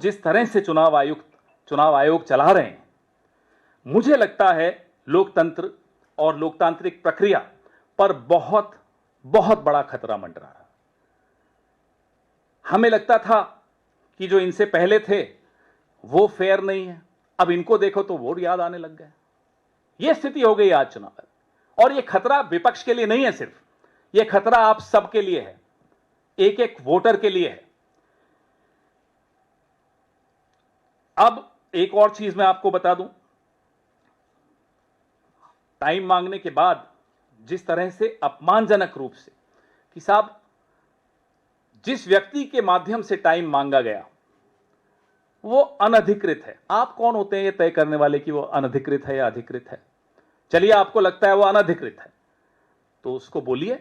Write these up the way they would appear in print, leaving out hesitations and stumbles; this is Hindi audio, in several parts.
जिस तरह से चुनाव आयोग चला रहे हैं, मुझे लगता है लोकतंत्र और लोकतांत्रिक प्रक्रिया पर बहुत बहुत बड़ा खतरा मंडरा रहा। हमें लगता था कि जो इनसे पहले थे वो फेयर नहीं है, अब इनको देखो तो वोट याद आने लग गए। यह स्थिति हो गई आज चुनाव में। और यह खतरा विपक्ष के लिए नहीं है, सिर्फ यह खतरा आप सबके लिए है, एक एक वोटर के लिए है। अब एक और चीज मैं आपको बता दूं, टाइम मांगने के बाद जिस तरह से अपमानजनक रूप से कि साहब जिस व्यक्ति के माध्यम से टाइम मांगा गया वो अनधिकृत है। आप कौन होते हैं ये तय करने वाले कि वो अनधिकृत है या अधिकृत है? चलिए, आपको लगता है वो अनधिकृत है तो उसको बोलिए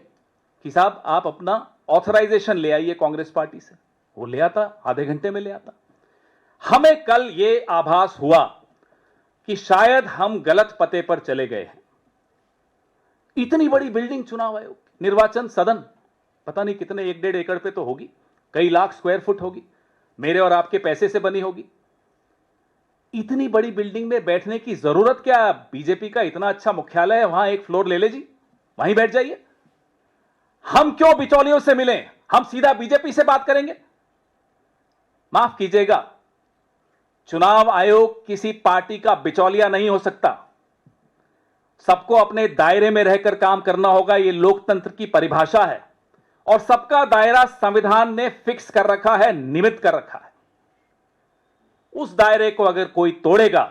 कि साहब आप अपना ऑथराइजेशन ले आइए कांग्रेस पार्टी से। वो ले आता, आधे घंटे में ले आता। हमें कल ये आभास हुआ कि शायद हम गलत पते पर चले गए हैं। इतनी बड़ी बिल्डिंग चुनाव आयोग, निर्वाचन सदन, पता नहीं कितने 1-1.5 एकड़ पे तो होगी, कई लाख स्क्वायर फुट होगी, मेरे और आपके पैसे से बनी होगी। इतनी बड़ी बिल्डिंग में बैठने की जरूरत क्या? बीजेपी का इतना अच्छा मुख्यालय है, वहां एक फ्लोर ले ले जी, वहीं बैठ जाइए। हम क्यों बिचौलियों से मिलें? हम सीधा बीजेपी से बात करेंगे। माफ कीजिएगा, चुनाव आयोग किसी पार्टी का बिचौलिया नहीं हो सकता। सबको अपने दायरे में रहकर काम करना होगा, यह लोकतंत्र की परिभाषा है। और सबका दायरा संविधान ने फिक्स कर रखा है, नियमित कर रखा है। उस दायरे को अगर कोई तोड़ेगा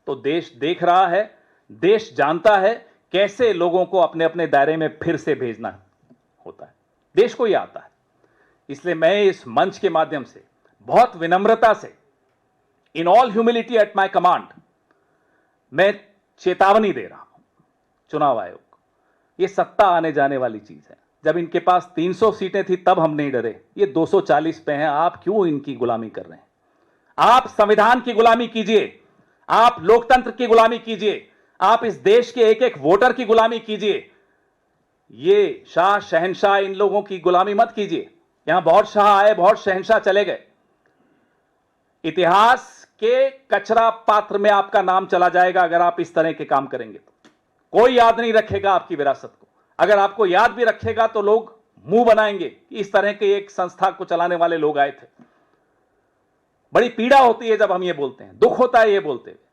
तो देश देख रहा है, देश जानता है कैसे लोगों को अपने अपने दायरे में फिर से भेजना होता है। देश को यह आता है। इसलिए मैं इस मंच के माध्यम से बहुत विनम्रता से, in all humility at my command, मैं चेतावनी दे रहा हूं चुनाव आयोग को। यह सत्ता आने जाने वाली चीज है। जब इनके पास 300 सीटें थी तब हम नहीं डरे, ये 240 पे हैं। आप क्यों इनकी गुलामी कर रहे हैं? आप संविधान की गुलामी कीजिए, आप लोकतंत्र की गुलामी कीजिए, आप इस देश के एक एक वोटर की गुलामी कीजिए। ये शाह शहंशाह इन लोगों की गुलामी मत कीजिए। यहां बहुत शाह आए, बहुत शहंशाह चले गए। इतिहास के कचरा पात्र में आपका नाम चला जाएगा अगर आप इस तरह के काम करेंगे तो। कोई याद नहीं रखेगा आपकी विरासत को। अगर आपको याद भी रखेगा तो लोग मुंह बनाएंगे कि इस तरह के एक संस्था को चलाने वाले लोग आए थे। बड़ी पीड़ा होती है जब हम ये बोलते हैं, दुख होता है ये बोलते हुए।